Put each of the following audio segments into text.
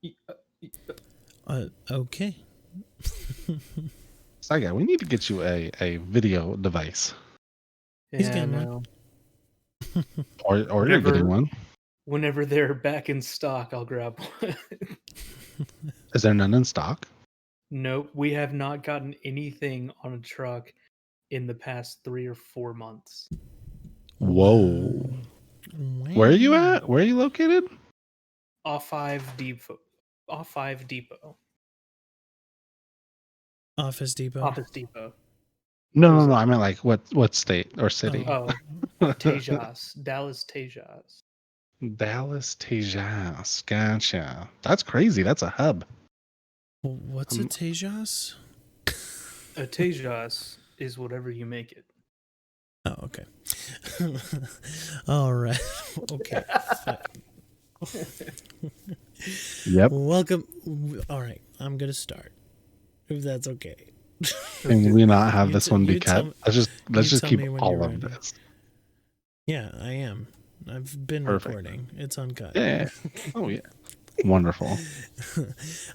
E- Okay. Saiga, we need to get you a video device. He's Yeah, getting one. no. Or you're getting one. Whenever they're back in stock, I'll grab one. Is there none in stock? Nope, we have not gotten anything on a truck in the past 3 or 4 months. Whoa. Wow. Where are you at? Where are you located? Off 5 Depot. Off 5 Depot. Office Depot. Office Depot. No. I meant like what state or city? Oh, Tejas. Dallas Tejas. Dallas, Tejas. Gotcha. That's crazy. That's a hub. What's a Tejas? A Tejas is whatever you make it. Oh, okay. All right. Okay. Yep. Welcome. All right. I'm going to start, if that's okay. Can we not have You this t- one be you cut? tell- Let's just tell keep me when all you're of ready. this. Yeah, I am. I've been Perfect. recording. It's uncut. Yeah. Oh yeah. Wonderful.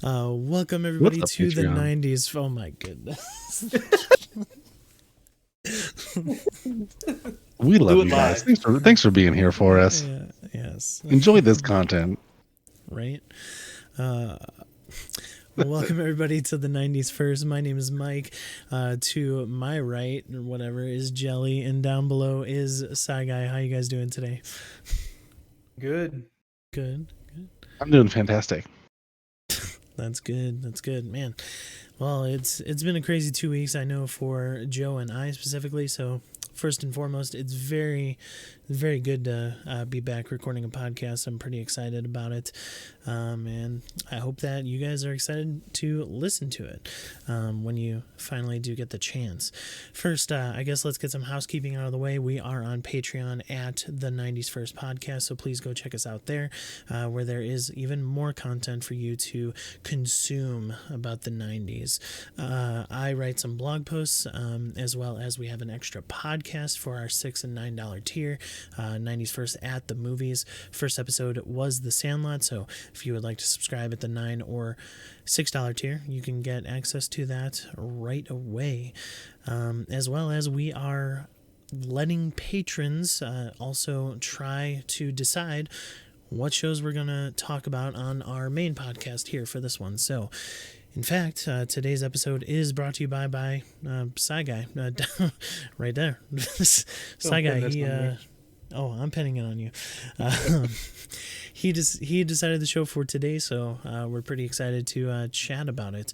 Welcome everybody up, to the Patreon? 90s. Oh my goodness. We love Do it you guys. live. Thanks for being here for us. Yeah, yes. Enjoy this content. Right? Well, welcome everybody to the 90s first. My name is Mike. To my right, or whatever, is Jelly, and down below is Sci Guy. How you guys doing today? Good. Good. I'm doing fantastic. That's good. That's good, man. Well, it's been a crazy 2 weeks, I know, for Joe and I specifically. So first and foremost, it's very, very good to be back recording a podcast. I'm pretty excited about it, and I hope that you guys are excited to listen to it when you finally do get the chance. First, I guess let's get some housekeeping out of the way. We are on Patreon at the 90s First Podcast, so please go check us out there, where there is even more content for you to consume about the 90s. I write some blog posts, as well as we have an extra podcast for our $6 and $9 tier. 90s First at the movies. First episode was The Sandlot, so if you would like to subscribe at the $9 or $6 tier, you can get access to that right away. As well as we are letting patrons also try to decide what shows we're going to talk about on our main podcast here for this one. So, in fact, today's episode is brought to you by Sci Guy, right there. Sci Guy, I'm pinning it on you. He decided the show for today, so we're pretty excited to chat about it.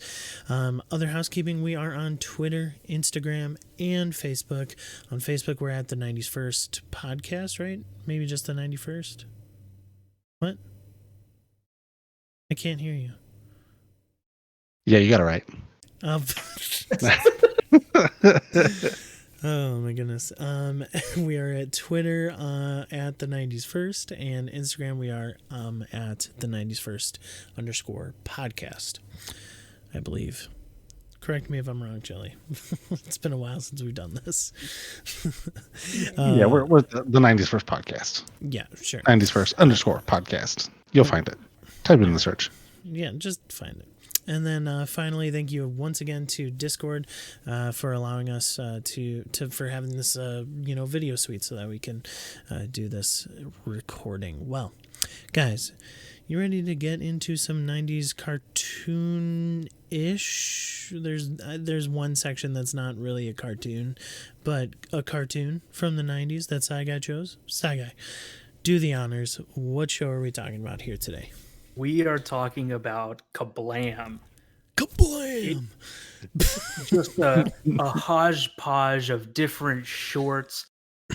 Other housekeeping, we are on Twitter, Instagram, and Facebook. On Facebook, we're at the 90s First Podcast, right? Maybe just the 91st? What? I can't hear you. Yeah, you got it right. Oh my goodness. We are at Twitter at the 90s First, and Instagram we are at the 90s First _podcast, I believe. Correct me if I'm wrong, Jelly. It's been a while since we've done this. Yeah, we're the 90s First Podcast. Yeah, sure. 90s First _podcast. You'll find it. Type it in the search. Yeah, just find it. And then finally, thank you once again to Discord for allowing us for having this video suite so that we can do this recording. Well, guys, you ready to get into some 90s cartoon-ish? There's one section that's not really a cartoon, but a cartoon from the 90s that Sci Guy chose. Sci Guy, do the honors. What show are we talking about here today? We are talking about KABLAM. KABLAM! Just a hodgepodge of different shorts,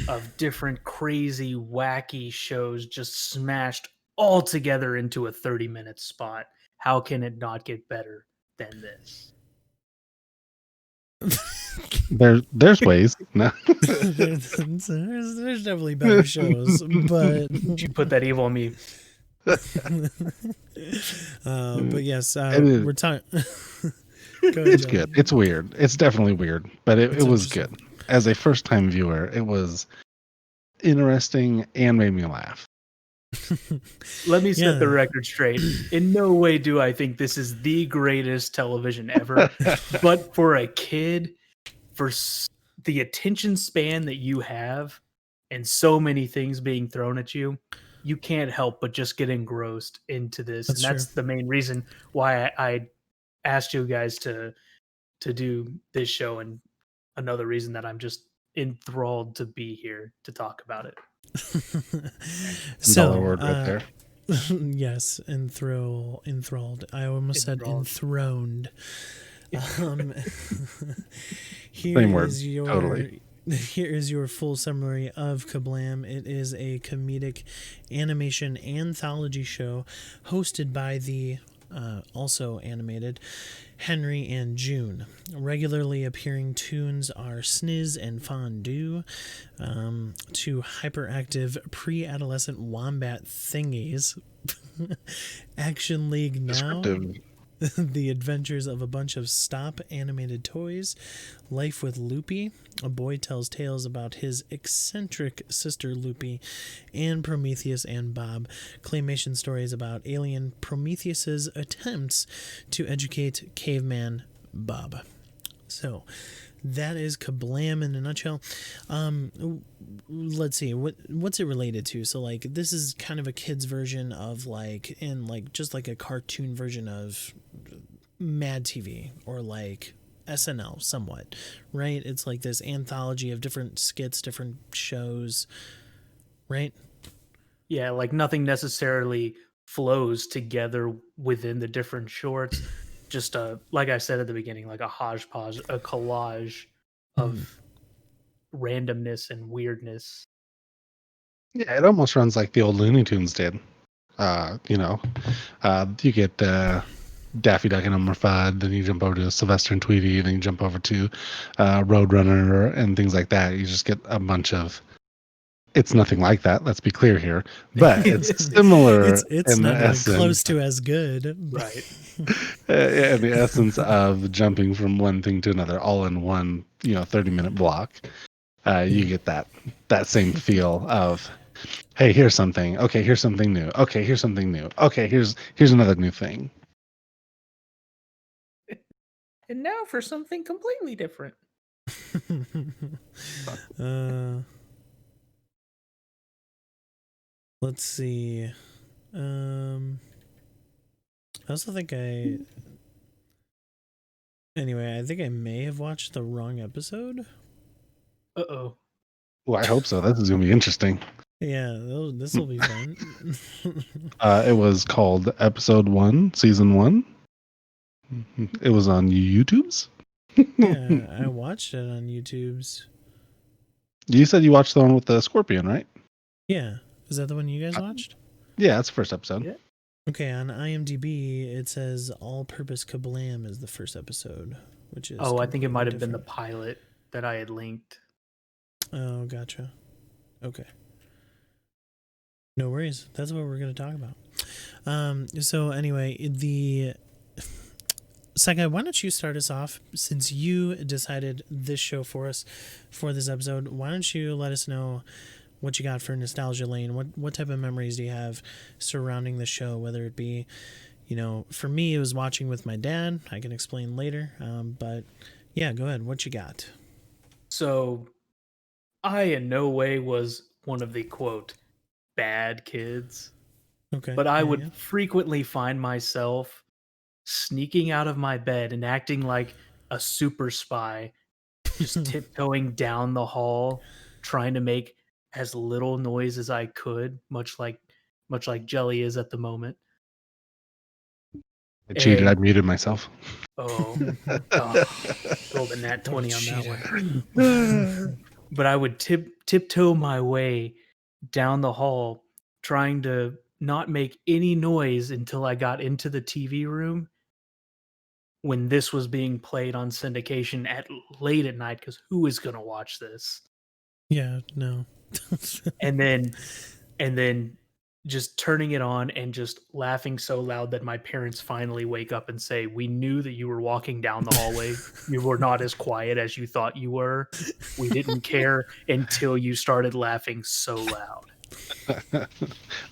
of different crazy, wacky shows just smashed all together into a 30-minute spot. How can it not get better than this? There's ways. No. there's definitely better shows, but You put that evil on me. But yes, we're talking. It's good. It's weird. It's definitely weird, but it was good. As a first-time viewer, it was interesting and made me laugh. Let me set the Yeah. record straight. In no way do I think this is the greatest television ever, but for a kid, for the attention span that you have and so many things being thrown at you, you can't help but just get engrossed into this. That's And true. that's the main reason why I asked you guys to do this show, and another reason that I'm just enthralled to be here to talk about it. Dollar So, word right there. yes, enthralled. I almost said Enthralled. enthroned. Um, here Same word. is your Totally. here is your full summary of Kablam. It is a comedic animation anthology show hosted by the also animated Henry and June. Regularly appearing tunes are Sniz and Fondue, two hyperactive pre-adolescent wombat thingies. Action League Now, Descriptive. The Adventures of a Bunch of Stop Animated Toys, Life with Loopy, a boy tells tales about his eccentric sister Loopy, and Prometheus and Bob, claymation stories about alien Prometheus's attempts to educate caveman Bob. So, that is Kablam in a nutshell. Let's see, what's it related to? So like this is kind of a kid's version of just like a cartoon version of Mad TV or like SNL somewhat, right? It's like this anthology of different skits, different shows, right? Yeah, like nothing necessarily flows together within the different shorts. Just like I said at the beginning, like a hodgepodge, a collage Mhm. of randomness and weirdness. Yeah, it almost runs like the old Looney Tunes did. You get Daffy Duck and Elmer Fudd, then you jump over to Sylvester and Tweety, then you jump over to Roadrunner and things like that. You just get a bunch of. It's nothing like that. Let's be clear here, but it's similar it's in the not even close essence. to as good. Right. In the essence of jumping from one thing to another, all in one 30-minute block. You get that same feel of, hey, here's something. Okay, here's something new. Okay, here's something new. Okay, here's another new thing. And now for something completely different. uh, let's see. I also think Anyway, I think I may have watched the wrong episode. Uh-oh. Well, I hope so. This is gonna be interesting. Yeah, this will be fun. It was called Episode 1, Season 1. It was on YouTube's. Yeah, I watched it on YouTube's. You said you watched the one with the scorpion, right? Yeah, is that the one you guys watched? Yeah, that's the first episode. Yeah. Okay, on IMDb it says All Purpose Kablam is the first episode, which is Oh, I think it might have been the different. pilot that I had linked. Oh, gotcha. Okay. No worries. That's what we're going to talk about. So anyway, Sakai, why don't you start us off since you decided this show for us for this episode? Why don't you let us know what you got for nostalgia lane? What type of memories do you have surrounding the show? Whether it be, for me it was watching with my dad. I can explain later. But yeah, go ahead. What you got? So I in no way was one of the quote bad kids, Okay. but I yeah, would yeah. frequently find myself sneaking out of my bed and acting like a super spy, just tiptoeing down the hall, trying to make as little noise as I could, much like Jelly is at the moment. I cheated. I And muted myself. oh, rolled a nat What a 20 on that cheater. one. But I would tiptoe my way down the hall, trying to not make any noise until I got into the TV room when this was being played on syndication at late at night, because who is going to watch this? Yeah, no. And then just turning it on and just laughing so loud that my parents finally wake up and say, "We knew that you were walking down the hallway. You were not as quiet as you thought you were. We didn't care until you started laughing so loud."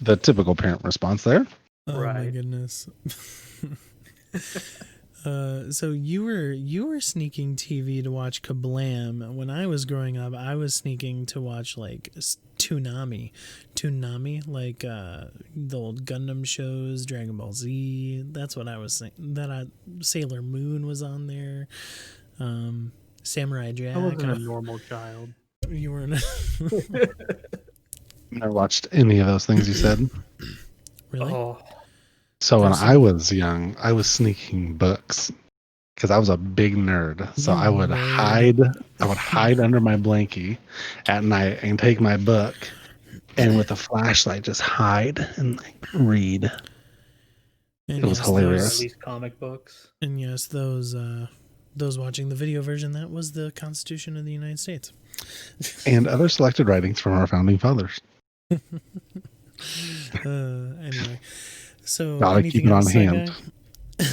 The typical parent response there. Oh my Right. goodness. So you were sneaking TV to watch KABLAM. When I was growing up, I was sneaking to watch like Toonami, like the old Gundam shows, Dragon Ball Z. That's what I was saying. Sailor Moon was on there. Samurai I Jack. wasn't a normal child. You weren't. Never watched any of those things you said. Really? Oh, So when There's I some- was young, I was sneaking books because I was a big nerd. So You I would nerd. hide under my blankie at night and take my book and with a flashlight just hide and like read. And It was yes, or at hilarious. least comic books. those watching the video version, that was the Constitution of the United States. And other selected writings from our founding fathers. Anyway, so Gotta keep anything it on else, that hand. guy?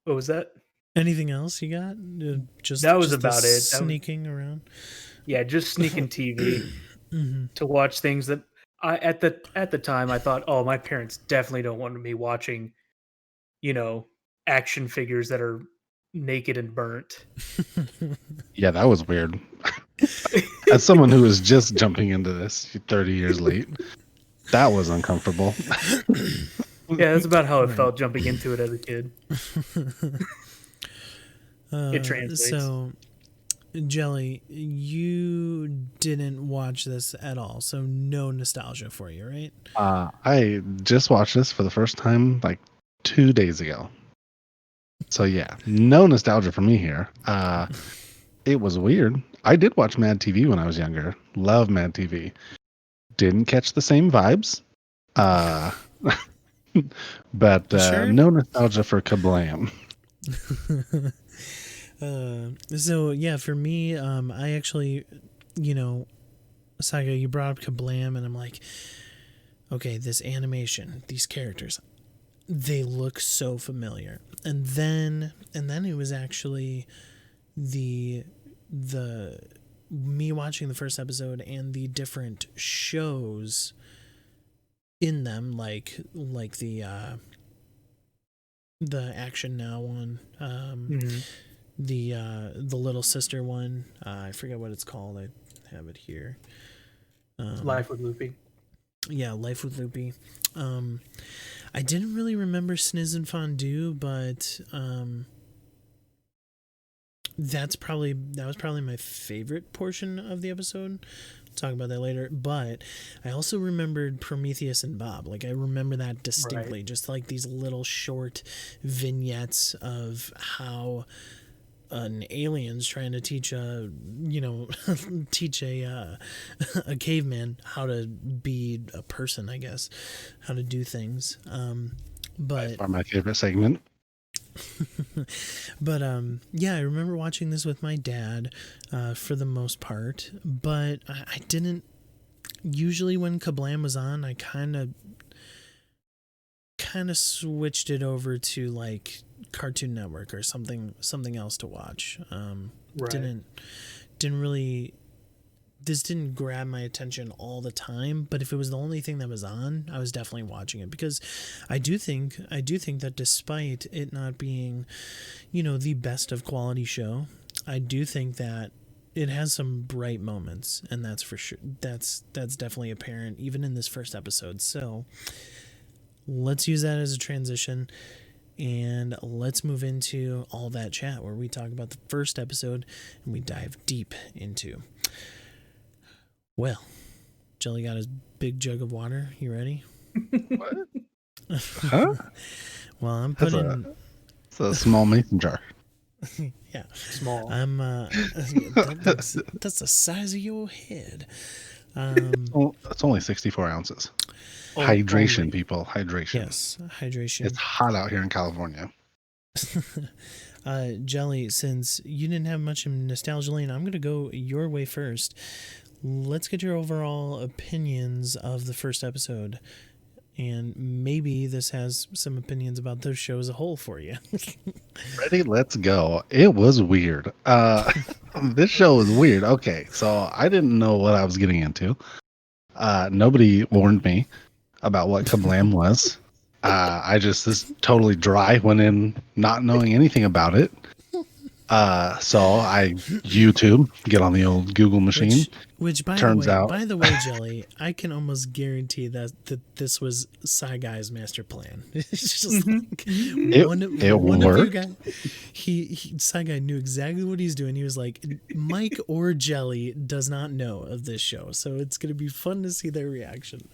What was that? Anything else you got? That was just the about it. That was- sneaking around. Yeah, just sneaking TV Hmm. to watch things that I at the time I thought, oh, my parents definitely don't want me watching, action figures that are naked and burnt. Yeah, that was weird. As someone who was just jumping into this 30 years late, that was uncomfortable. Yeah, that's about how it Right. felt jumping into it as a kid. It translates. So, Jelly, you didn't watch this at all, so no nostalgia for you, right? I just watched this for the first time like 2 days ago. So yeah, no nostalgia for me here. It was weird. I did watch Mad TV when I was younger. Love Mad TV. Didn't catch the same vibes. But Sure? no nostalgia for KABLAM. So yeah, for me, I actually, Saga, you brought up KABLAM, and I'm like, okay, this animation, these characters, they look so familiar. And then it was actually the me watching the first episode and the different shows in them, like the Action Now one, Mhm. the Little Sister one. I forget what it's called. I have it here. Life with Loopy. Yeah, Life with Loopy. I didn't really remember Sniz and Fondue, but that was probably my favorite portion of the episode. We'll talk about that later. But I also remembered Prometheus and Bob. Like, I remember that distinctly. Right. Just like these little short vignettes of how an alien's trying to teach a a caveman how to be a person, I guess, how to do things. But Are my favorite segment. but yeah, I remember watching this with my dad for the most part, but I didn't usually when KABLAM was on, I kind of switched it over to like Cartoon Network or something else to watch. Right. Didn't really, this didn't grab my attention all the time, but if it was the only thing that was on, I was definitely watching it, because I do think that despite it not being, the best of quality show, I do think that it has some bright moments, and that's for sure. That's definitely apparent even in this first episode. So let's use that as a transition, and let's move into all that chat where we talk about the first episode and we dive deep into. Well, Jelly got his big jug of water. You ready? What? Huh? Well, I'm That's putting. It's a small mason jar. Yeah, Small. I'm. That's the size of your head. Oh, it's only 64 ounces. Only- Hydration, only. people. Hydration. Yes, hydration. It's hot out here in California. Jelly, since you didn't have much in Nostalgia Lane, I'm going to go your way first. Let's get your overall opinions of the first episode. and maybe this has some opinions about the show as a whole for you. Ready? Let's go. It was weird. This show was weird. Okay, so I didn't know what I was getting into. Nobody warned me about what KABLAM was. I just totally dry went in not knowing anything about it. So I YouTube, get on the old Google machine. Which Turns out, by the way, Jelly, I can almost guarantee that this was Psy Guy's master plan. It's just like it one of you worked. guys. Psy Guy knew exactly what he's doing. He was like, Mike or Jelly does not know of this show, so it's gonna be fun to see their reaction.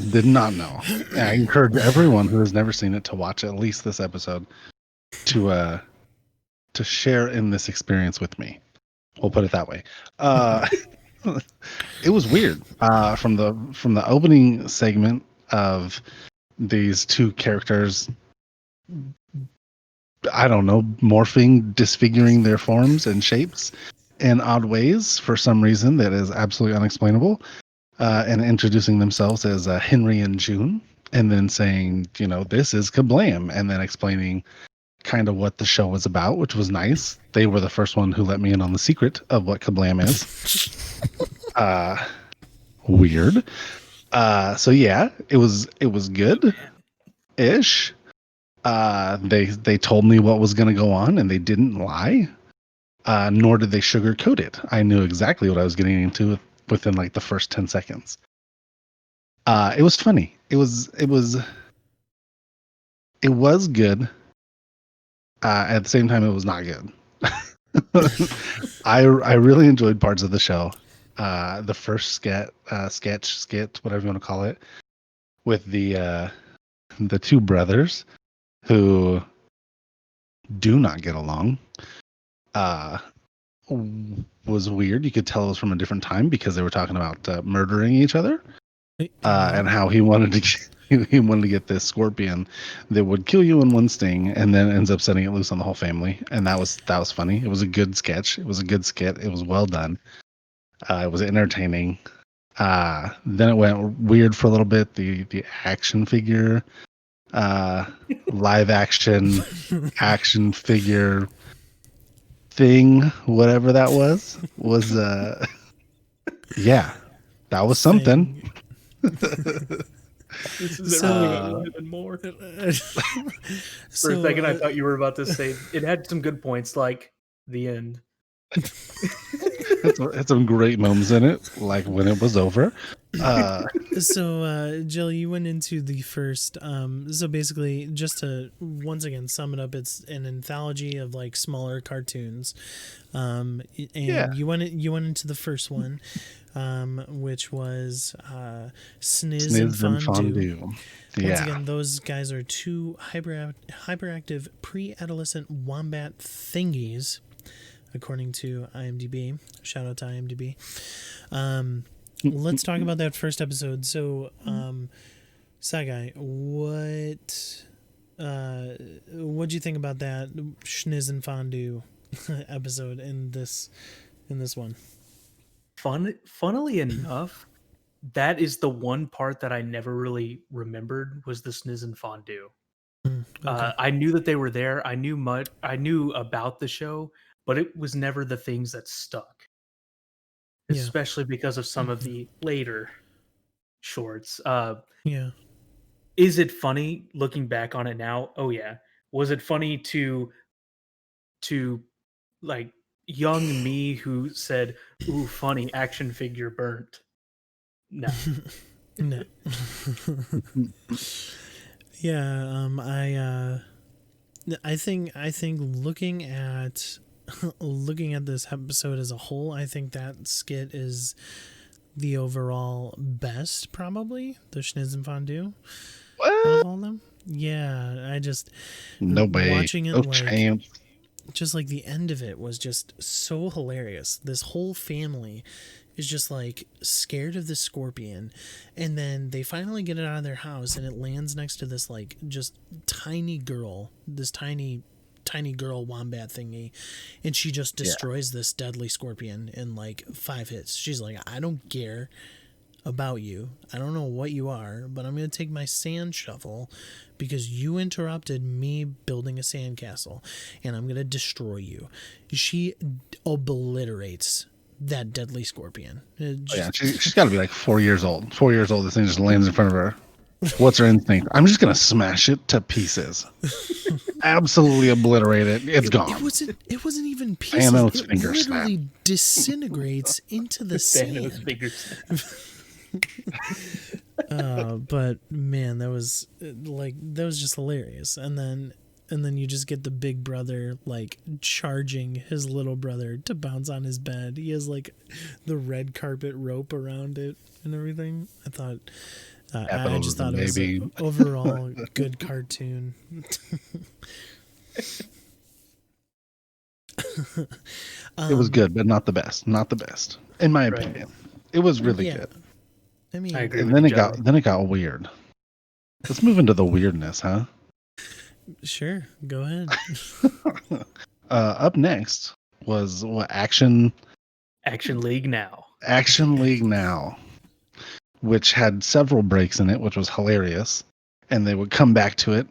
Did not know. I encourage everyone who has never seen it to watch at least this episode to share in this experience with me. We'll put it that way. It was weird. From the opening segment of these two characters, I don't know, morphing, disfiguring their forms and shapes in odd ways for some reason that is absolutely unexplainable, and introducing themselves as Henry and June, and then saying, this is KABLAM, and then explaining kind of what the show was about, which was nice. They were the first one who let me in on the secret of what KABLAM is. Weird. So yeah, it was good ish. They told me what was going to go on, and they didn't lie. Nor did they sugarcoat it. I knew exactly what I was getting into within like the first 10 seconds. It was funny. It was good. At the same time, it was not good. I really enjoyed parts of the show. The first skit, whatever you want to call it, with the two brothers who do not get along, was weird. You could tell it was from a different time because they were talking about murdering each other, and how he wanted to get this scorpion that would kill you in one sting, and then ends up setting it loose on the whole family. And that was funny. It was a good sketch. It was a good skit. It was well done. It was entertaining. Then it went weird for a little bit. The action figure, live action figure thing, whatever that was yeah, that was something. This is everything and more. For a second, I thought you were about to say it had some good points, like the end. Had some great moments in it, like when it was over. So, Jill, you went into the first. So basically, just to once again sum it up, it's an anthology of like smaller cartoons. And you went into the first one, which was Sniz and Fondue. Once again, those guys are two hyperactive pre-adolescent wombat thingies, according to IMDb. Shout out to IMDb. Let's talk about that first episode. So, Sagai, what'd you think about that Schniz and Fondue episode in this one? Funnily enough, that is the one part that I never really remembered was the Sniz and Fondue. Okay. I knew that they were there. I knew about the show, but it was never the things that stuck. Especially because of some of the later shorts. Yeah. Is it funny looking back on it now? Oh yeah. Was it funny to like young me who said, "Ooh, funny action figure burnt"? No. No. Yeah, I think looking at this episode as a whole, I think that skit is the overall best, probably the Schniz and Fondue. Of all of them. Yeah, I just watching it just like the end of it was just so hilarious. This whole family is just like scared of the scorpion, and then they finally get it out of their house, and it lands next to this like just tiny girl, this tiny girl wombat thingy, and she just destroys this deadly scorpion in like 5 hits. She's like, I don't care, about you. I don't know what you are, but I'm going to take my sand shovel because you interrupted me building a sandcastle, and I'm going to destroy you. She obliterates that deadly scorpion. Oh, yeah, she's got to be like 4 years old. 4 years old. This thing just lands in front of her. What's her instinct? I'm just gonna smash it to pieces. Absolutely obliterate it. It's gone. It wasn't even pieces. Thanos' It finger snap. literally disintegrates into the Thanos sand. fingers. But man, that was just hilarious. And then you just get the big brother like charging his little brother to bounce on his bed. He has like the red carpet rope around it and everything. I thought I just thought it was an overall good cartoon. It was good, but not the best. Not the best, in my opinion. It was really good. I mean, I agree And with then it got weird. Let's move into the weirdness, huh? sure, go ahead. Up next was Action League Now. Which had several breaks in it, which was hilarious. And they would come back to it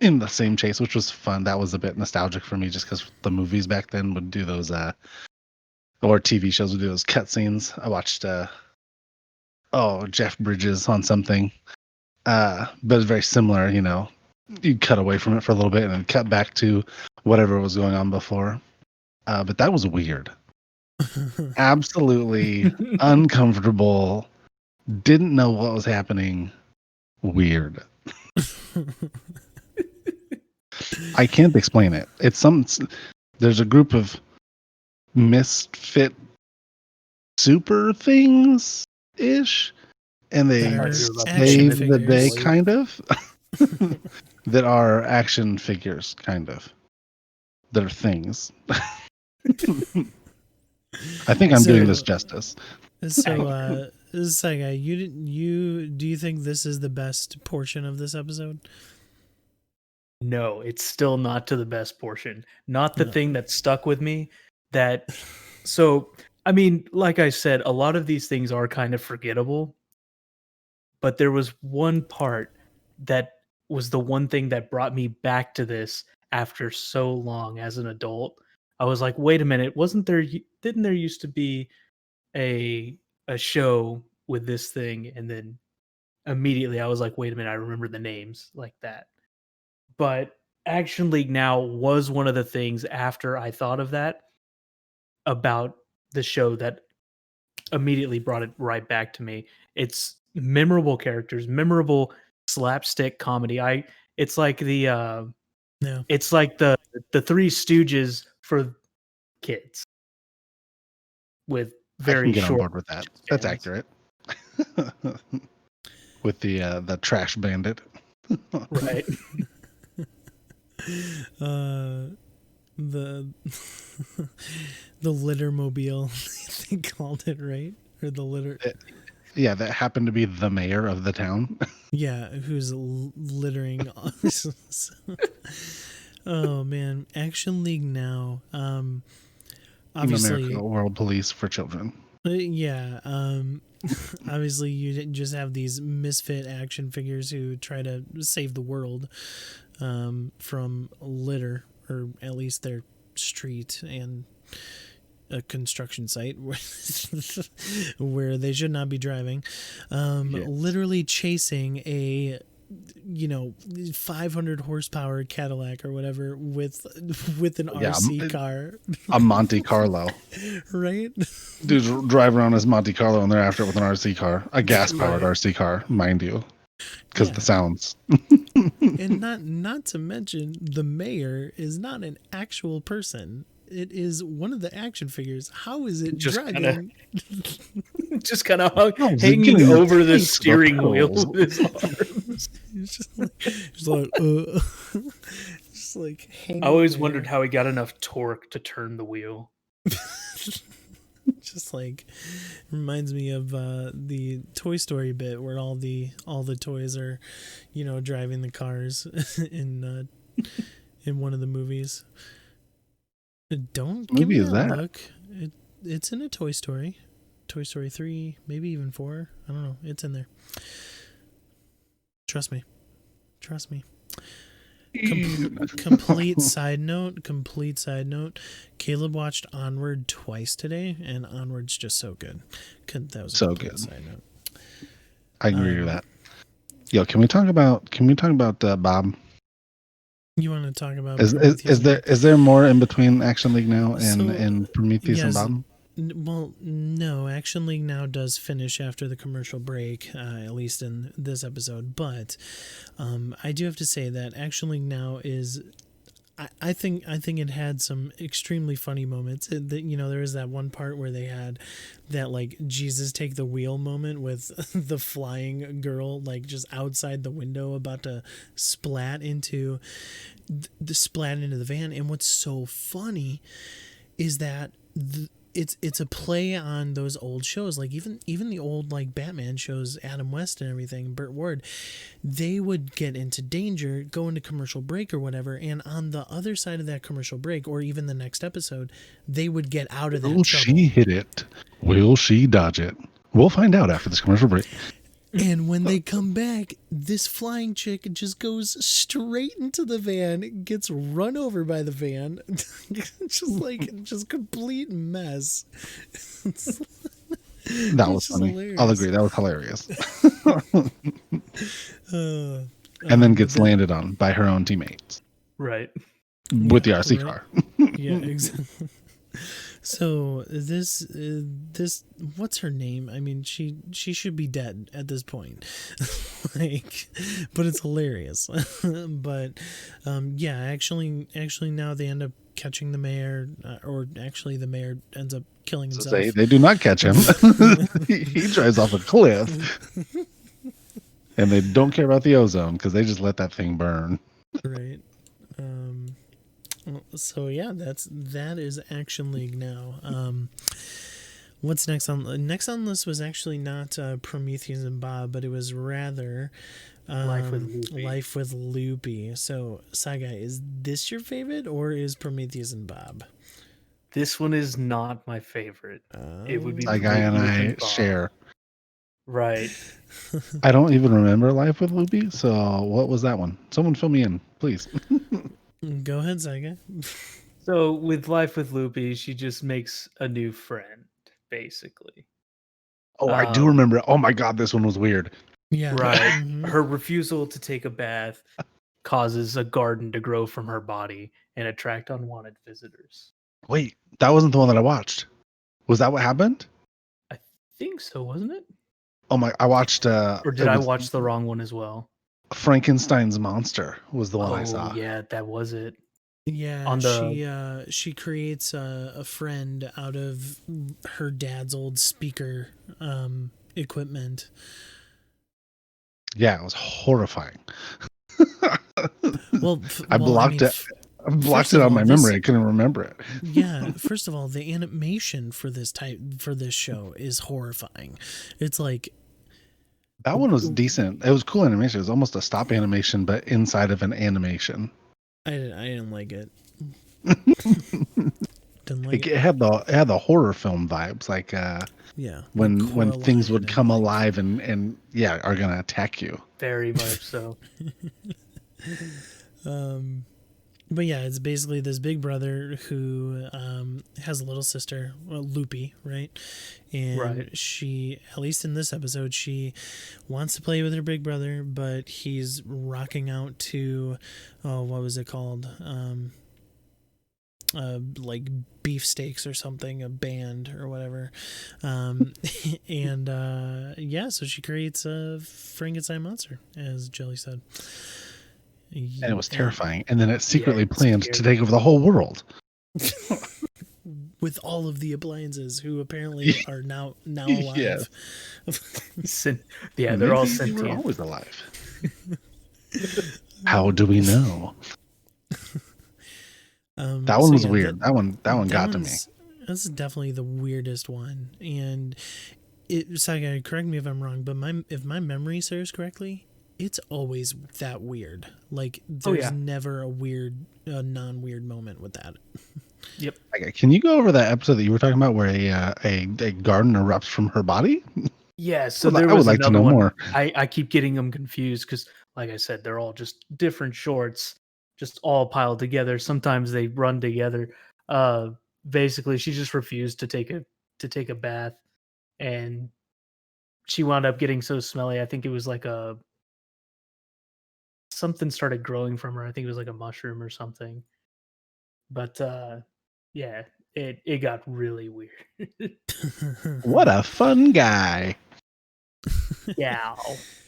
in the same chase, which was fun. That was a bit nostalgic for me just because the movies back then would do those, or TV shows would do those cutscenes. I watched, Jeff Bridges on something. But it's very similar, You'd cut away from it for a little bit and then cut back to whatever was going on before. But that was weird. Absolutely uncomfortable. Didn't know what was happening. Weird. I can't explain it. There's a group of misfit super things ish, and they save the day, kind of. That are action figures, kind of. That are things. I think I'm doing this justice. So, Saiga, do you think this is the best portion of this episode? No, it's still not to the best portion. Not the thing that stuck with me. So, I mean, like I said, a lot of these things are kind of forgettable. But there was one part that was the one thing that brought me back to this after so long as an adult. I was like, wait a minute, didn't there used to be a show with this thing? And then immediately I was like, wait a minute, I remember the names like that. But Action League Now was one of the things after I thought of that about the show that immediately brought it right back to me. It's memorable characters, memorable slapstick comedy. It's like the it's like the Three Stooges for kids with very I can get short on board with that. That's accurate. With the trash bandit. Right. The the litter mobile, they called it, right? Or the litter. Yeah, that happened to be the mayor of the town. Yeah, who's littering. Oh man, Action League Now. Obviously, Team America World Police for Children. Yeah. Obviously, you didn't just have these misfit action figures who try to save the world from litter, or at least their street and a construction site where they should not be driving. Literally chasing a 500 horsepower Cadillac or whatever with an RC car, a Monte Carlo, right? Dude's driving around his Monte Carlo and they're after it with an RC car, a gas powered RC car, mind you, because the sounds. And not to mention, the mayor is not an actual person. It is one of the action figures. How is it driving? Just kind of hanging over the steering wheel with his arms. just like hanging. I always wondered how he got enough torque to turn the wheel. Just like reminds me of the Toy Story bit where all the toys are, driving the cars in one of the movies. Don't give me that look. It's in a Toy Story. Toy Story 3, maybe even 4. I don't know. It's in there. Trust me. Complete side note. Caleb watched Onward twice today, and Onward's just so good. That was a So complete good. side note. I agree with that. Yo, can we talk about Bob? You want to talk about Is there more in between Action League Now and Prometheus and yes, Bob? Well, no. Action League Now does finish after the commercial break, at least in this episode. But I do have to say that Action League Now is. I think it had some extremely funny moments. There was that one part where they had that like Jesus take the wheel moment with the flying girl like just outside the window about to splat into the van. And what's so funny is that it's a play on those old shows, like even the old like Batman shows, Adam West and everything, Burt Ward. They would get into danger, go into commercial break or whatever, and on the other side of that commercial break, or even the next episode, they would get out of that trouble. Will she hit it? Will she dodge it? We'll find out after this commercial break. And when they come back, this flying chick just goes straight into the van, gets run over by the van, just complete mess. That was funny. Hilarious. I'll agree. That was hilarious. And then gets landed on by her own teammates. Right. With the RC car. Yeah, exactly. So this what's her name? I mean, she should be dead at this point. But it's hilarious. But actually now they end up catching the mayor, or actually the mayor ends up killing himself. So they do not catch him. He drives off a cliff. And they don't care about the ozone because they just let that thing burn. Right. So yeah, that is Action League Now. What's next on the list was actually not Prometheus and Bob, but it was rather Life with Loopy. So Saigai, is this your favorite, or is Prometheus and Bob? This one is not my favorite. It would be Saigai and I share. Right. I don't even remember Life with Loopy. So what was that one? Someone fill me in, please. Go ahead, Saiga. So with Life with Loopy, she just makes a new friend, basically. Oh, I do remember. Oh my God, this one was weird. Yeah. Right. Mm-hmm. Her refusal to take a bath causes a garden to grow from her body and attract unwanted visitors. Wait, that wasn't the one that I watched. Was that what happened? I think so, wasn't it? Oh my! I watched. Or did I watch the wrong one as well? Frankenstein's Monster was the one I saw. Oh yeah, that was it. Yeah, she creates a friend out of her dad's old speaker equipment. Yeah, it was horrifying. I blocked it. I blocked it on my memory. I couldn't remember it. Yeah, first of all, the animation for this show is horrifying. It's like that one was decent. It was cool animation. It was almost a stop animation, but inside of an animation. I didn't like it. It had the horror film vibes, like when things would come alive and are gonna attack you. Very much so. But yeah, it's basically this big brother who has a little sister, Loopy, right? And she, at least in this episode, she wants to play with her big brother, but he's rocking out to, what was it called? Like beefsteaks or something, a band or whatever. So she creates a Frankenstein monster, as Jelly said. And it was terrifying. And then it secretly planned to take over the whole world. With all of the appliances who apparently are now alive. They're all sentient. They were always alive. How do we know? That one was weird. That one got to me. This is definitely the weirdest one. And Saiga, correct me if I'm wrong, but if my memory serves correctly, it's always that weird. Like Oh there's yeah. never a non-weird moment with that. Yep. Okay, can you go over that episode that you were talking about where a garden erupts from her body? Yeah, so there I would was like to another know one. more. I keep getting them confused because, like I said, they're all just different shorts, just all piled together. Sometimes they run together. Uh, Basically, she just refused to take a bath, and she wound up getting so smelly. I think it was like a something started growing from her. I think it was like a mushroom or something. But yeah, it got really weird. What a fun guy. Yeah,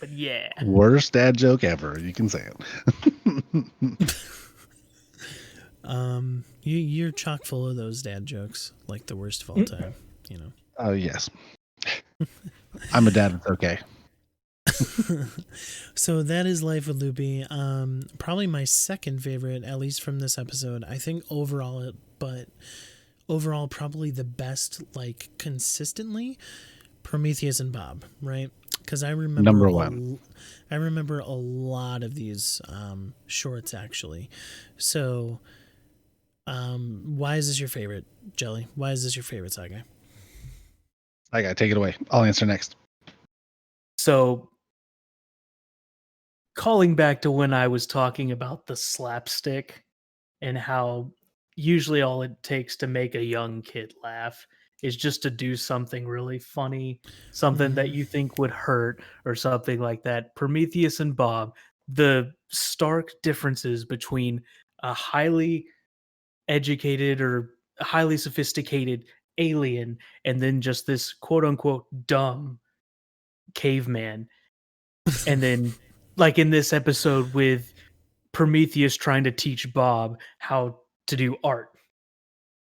but yeah. Worst dad joke ever. You can say it. You're chock full of those dad jokes, like the worst of all time. You know. Oh, yes. I'm a dad. It's okay. So that is Life with Loopy. Probably my second favorite, at least from this episode. I think overall, but overall, probably the best, like consistently, Prometheus and Bob, right? Because Number one. I remember a lot of these shorts actually. So, why is this your favorite, Jelly? Why is this your favorite saga? I gotta take it away. I'll answer next. So calling back to when I was talking about the slapstick and how usually all it takes to make a young kid laugh is just to do something really funny, something that Mm-hmm. you think would hurt or something like that. Prometheus and Bob, the stark differences between a highly educated or highly sophisticated alien and then just this quote unquote dumb caveman. And then, like in this episode with Prometheus trying to teach Bob how to do art.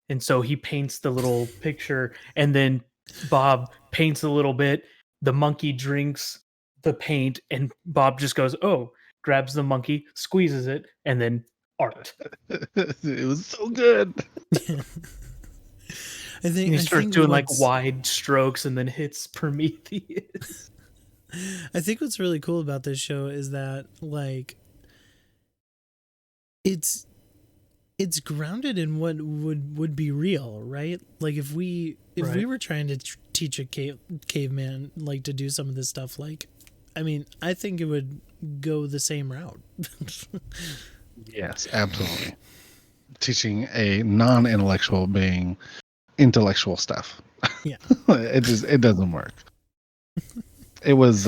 And so he paints the little picture, and then Bob paints a little bit. The monkey drinks the paint, and Bob just goes, "Oh," grabs the monkey, squeezes it, and then art. It was so good. I And he starts think doing like wide strokes and then hits Prometheus. I think what's really cool about this show is that like it's it's grounded in what would be real, right? Like if we Right. were trying to teach a caveman like to do some of this stuff, like I mean, I think it would go the same route. Yes, absolutely. Teaching a non-intellectual being intellectual stuff. Yeah. It doesn't work. It was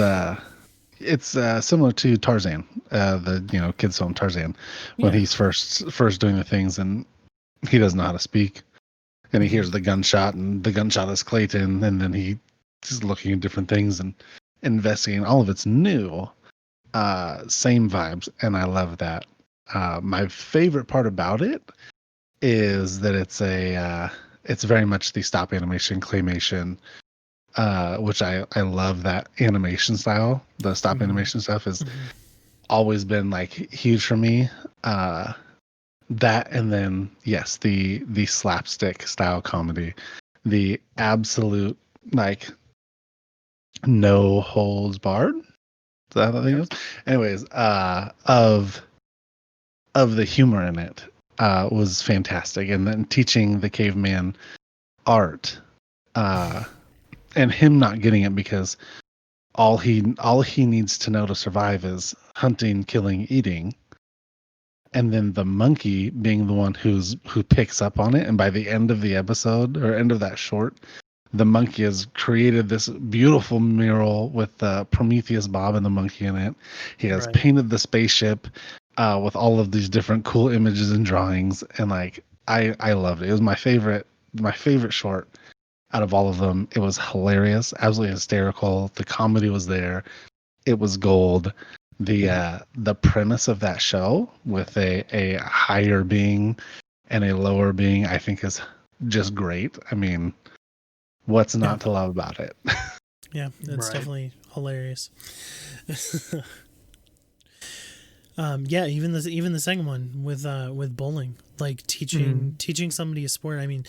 it's similar to Tarzan, the kids film Tarzan, when Yeah. he's first doing the things and he doesn't know how to speak, and he hears the gunshot and the gunshot is Clayton, and then he's looking at different things and investigating. All of it's new, same vibes, and I love that. My favorite part about it is that it's very much the stop animation claymation, which I love that animation style. The stop Mhm. animation stuff has Mhm. always been like huge for me. That, and then yes, the slapstick style comedy, the absolute like no holds barred. Is that what I think Yep. it is? Anyways, of the humor in it was fantastic, and then teaching the caveman art, uh, and him not getting it because all he needs to know to survive is hunting, killing, eating, and then the monkey being the one who picks up on it, and by the end of the episode or end of that short, the monkey has created this beautiful mural with Prometheus, Bob, and the monkey in it. He has Right. painted the spaceship with all of these different cool images and drawings, and like I loved it. It was my favorite short out of all of them. It was hilarious, absolutely hysterical. The comedy was there. It was gold. The premise of that show with a higher being and a lower being, I think, is just great. I mean, what's Yeah. not to love about it? Yeah, that's Right. definitely hilarious. Yeah, even the second one with bowling, like Mhm. teaching somebody a sport. I mean,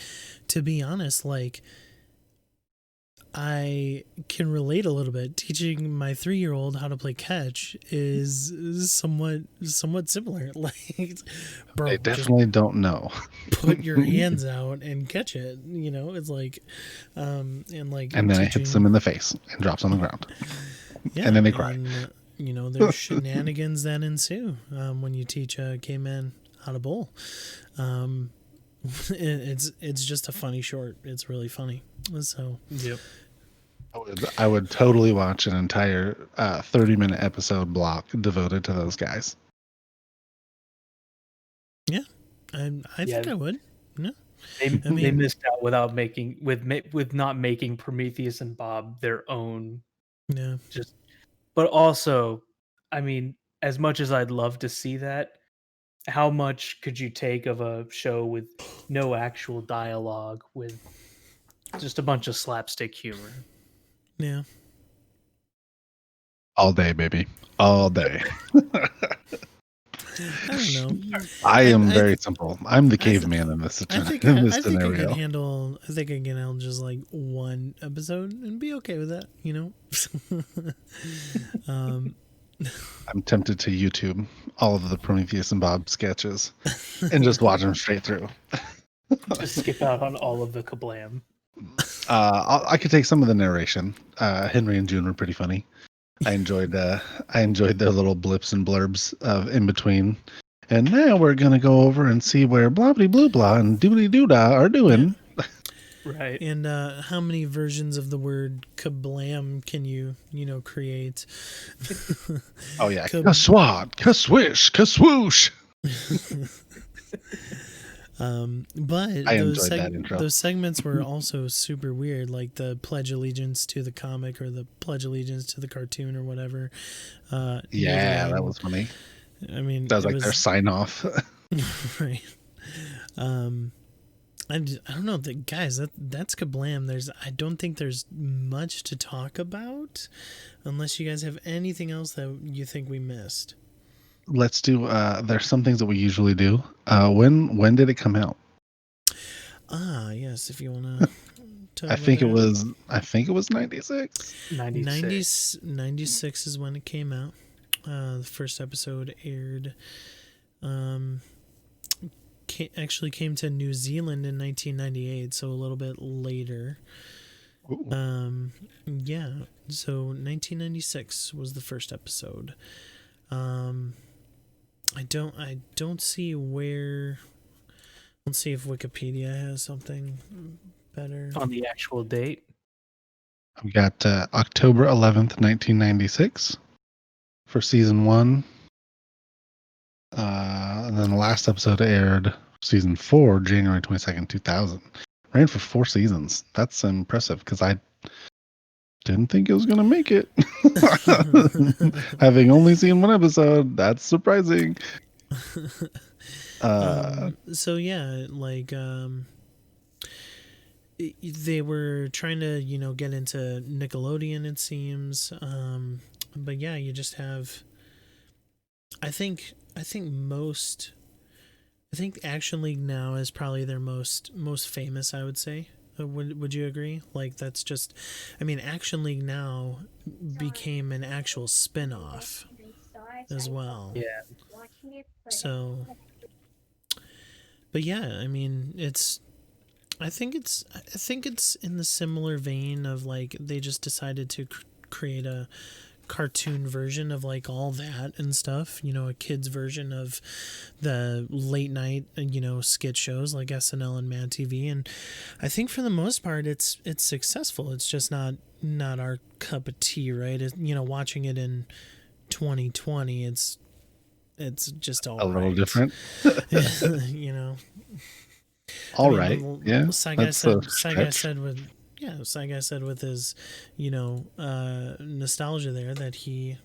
to be honest, like I can relate a little bit. Teaching my 3-year-old how to play catch is somewhat similar. Like, They bro, just definitely don't know. put your hands out and catch it. You know, it's like, and like And then it hits them teaching, in the face and drops on the ground. yeah, And then they cry. and you know, there's shenanigans that ensue when you teach a caveman how to bowl. It's just a funny short. It's really funny. So Yep. I would totally watch an entire 30-minute episode block devoted to those guys. yeah, I think I would. No, They missed out without making with not making Prometheus and Bob their own. yeah. Just, but also, I mean, as much as I'd love to see that, how much could you take of a show with no actual dialogue, with just a bunch of slapstick humor? Yeah. All day, baby. All day. I don't know. I am very simple. I'm the I th- caveman in this, I think in this I think I could scenario. handle. I think I can handle just like one episode and be okay with that. You know. I'm tempted to YouTube all of the Prometheus and Bob sketches and just watch them straight through. Just skip out on all of the KABLAM. I could take some of the narration. Henry and June were pretty funny. I enjoyed their little blips and blurbs of in between. And now we're gonna go over and see where blah blah blah blah and doody doodah are doing. Right. And how many versions of the word kablam can you create? Oh yeah, kaswat, kaswish, kaswoosh. But I enjoyed that intro. those segments were also super weird, like the pledge allegiance to the comic or the pledge allegiance to the cartoon or whatever. Yeah, that was funny. I mean, that was like their sign off. right. I don't know, guys. That's KABLAM. I don't think there's much to talk about, unless you guys have anything else that you think we missed. Let's do. There's some things that we usually do. When did it come out? Yes. If you want to. I think it was 96. 96 is when it came out. The first episode aired. Actually came to New Zealand in 1998, so a little bit later. Ooh. Yeah. So 1996 was the first episode. I don't see where. Let's see if Wikipedia has something better On the actual date. We got October 11th, 1996 for season 1. And then the last episode aired season 4, January 22nd, 2000. Ran for 4 seasons. That's impressive because I didn't think it was going to make it. Having only seen 1 episode, that's surprising. So yeah, like they were trying to get into Nickelodeon, it seems. But yeah, you just have. I think Action League now is probably their most famous, I would say. Would you agree? Like, that's just, I mean, Action League now became an actual spin-off as well. Yeah. So, but yeah, I mean, I think it's in the similar vein of, like, they just decided to create a cartoon version of, like, all that and stuff, a kid's version of the late night skit shows like SNL and Mad TV, and I think for the most part it's successful. It's just not our cup of tea, right? Watching it in 2020, it's just all a little different. All right. Yeah. Saigai said with his, nostalgia there that he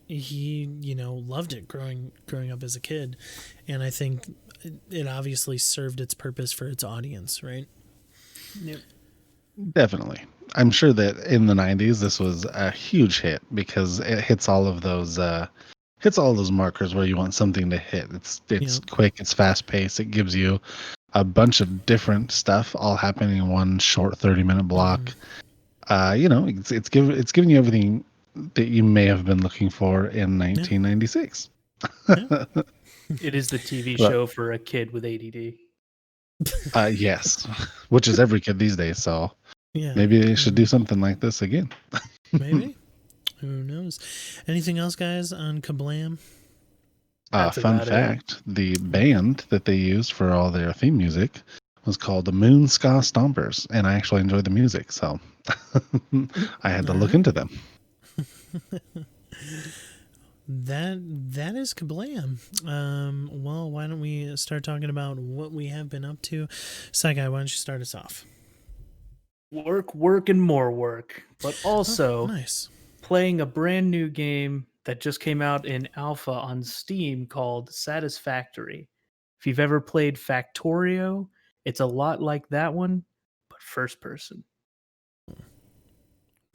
loved it growing up as a kid, and I think it obviously served its purpose for its audience, right? Yep. Definitely. I'm sure that in the 90s this was a huge hit because it hits all of those markers where you want something to hit. It's quick, it's fast paced, it gives you a bunch of different stuff all happening in one short 30-minute block. it's giving you everything that you may have been looking for in 1996. Yeah. It is the TV But show for a kid with ADD. yes, which is every kid these days. So Yeah. maybe they should do something like this again. Maybe. Who knows? Anything else, guys, on KABLAM? That's Fun about it. fact: the band that they used for all their theme music was called the Moon Ska Stompers, and I actually enjoyed the music, so I had to All look right. into them. That is KABLAM. Well, why don't we start talking about what we have been up to? Saigai, why don't you start us off? Work, and more work, but also Nice. playing a brand new game that just came out in alpha on Steam called Satisfactory. If you've ever played Factorio, it's a lot like that one, but first person.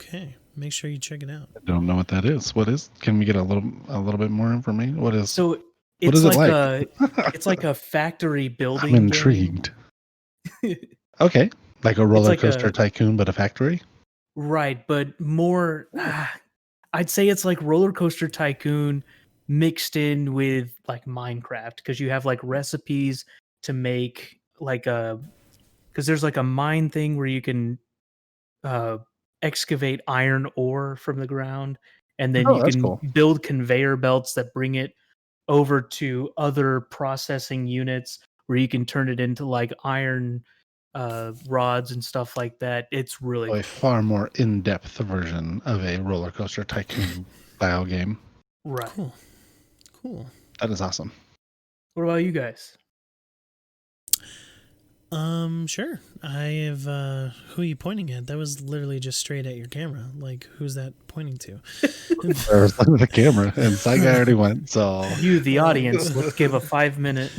Okay, make sure you check it out. I don't know what that is. What is? Can we get a little bit more information? So What it's is it like like? a factory I'm building game. intrigued. Okay, like a It's roller like coaster a tycoon, but a factory. right, but more I'd say it's like Roller Coaster Tycoon mixed in with like Minecraft because you have like recipes to make like a because there's like a mine thing where you can uh, excavate iron ore from the ground, and then Oh, you that's can cool. build conveyor belts that bring it over to other processing units where you can turn it into like iron rods and stuff like that. It's really So a cool. far more in-depth version of a roller coaster tycoon style game. Right. Cool. Cool. That is awesome. What about you guys? Sure. I have who are you pointing at? That was literally just straight at your camera. Like, who's that pointing to? There's the camera, and Saiga already went. So You, the audience, let's give a 5-minute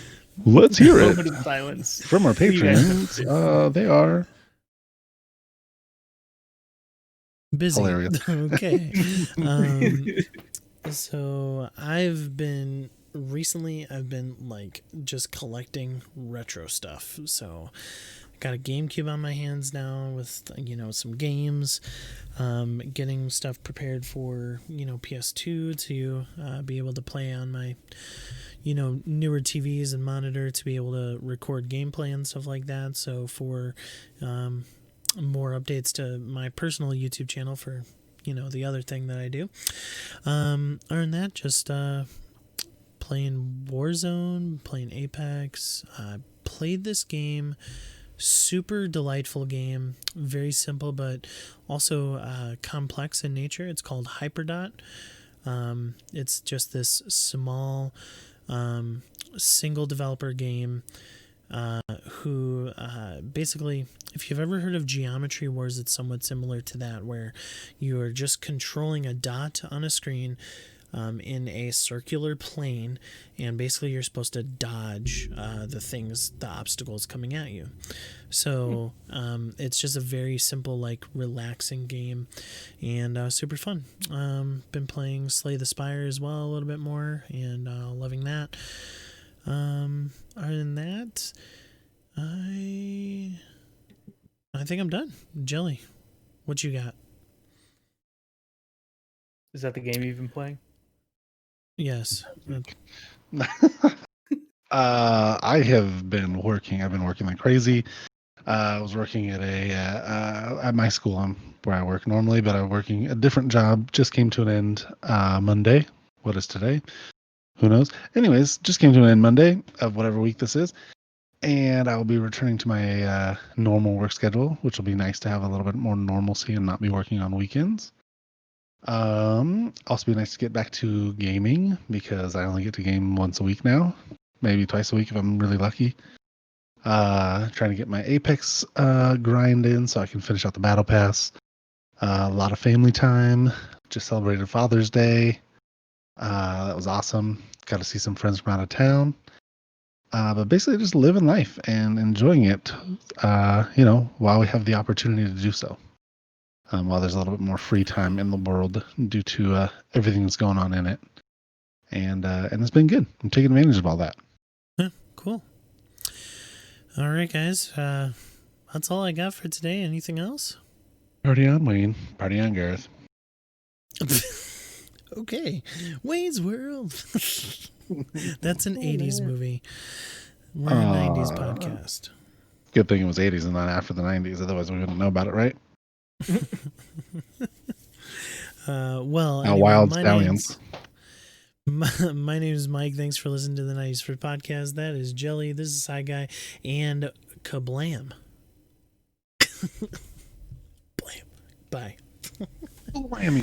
let's hear it moment of silence. from our Who you guys patrons. pointing? They are Busy. hilarious. Okay. So I've been like just collecting retro stuff. So I got a GameCube on my hands now with some games, getting stuff prepared for PS2 to be able to play on my newer TVs and monitor to be able to record gameplay and stuff like that. So for more updates to my personal YouTube channel for the other thing that I do. Other than that, just playing Warzone, playing Apex. Played this game, super delightful game, very simple but also complex in nature. It's called Hyperdot. It's just this small single developer game who basically, if you've ever heard of Geometry Wars, it's somewhat similar to that, where you are just controlling a dot on a screen in a circular plane, and basically you're supposed to dodge the obstacles coming at you. So it's just a very simple, like, relaxing game, and super fun. Been playing Slay the Spire as well a little bit more, and loving that. Other than that, I think I'm done. Jelly, what you got? Is that the game you've been playing? Yes. I have been working. I've been working like crazy. I was working at at my school, where I work normally, but I'm working a different job. Just came to an end Monday. What is today? Who knows? Anyways, just came to an end Monday of whatever week this is, and I will be returning to my normal work schedule, which will be nice to have a little bit more normalcy and not be working on weekends. Also be nice to get back to gaming because I only get to game once a week now, maybe twice a week if I'm really lucky. Trying to get my Apex grind in so I can finish out the battle pass. A lot of family time. Just celebrated Father's Day. That was awesome. Got to see some friends from out of town. But basically just living life and enjoying it, while we have the opportunity to do so. While there's a little bit more free time in the world due to everything that's going on in it. And it's been good. I'm taking advantage of all that. Yeah, cool. All right, guys. That's all I got for today. Anything else? Party on, Wayne. Party on, Gareth. Okay, Wayne's World. That's an 80s movie. We're a 90s podcast. Good thing it was 80s and not after the 90s. Otherwise, we wouldn't know about it, right? Well, Now, anyway, Wild Stallions. My name is Mike. Thanks for listening to the 90s Fruit Podcast. That is Jelly. This is Side Guy. And KABLAM. Blam. Bye. Whammy.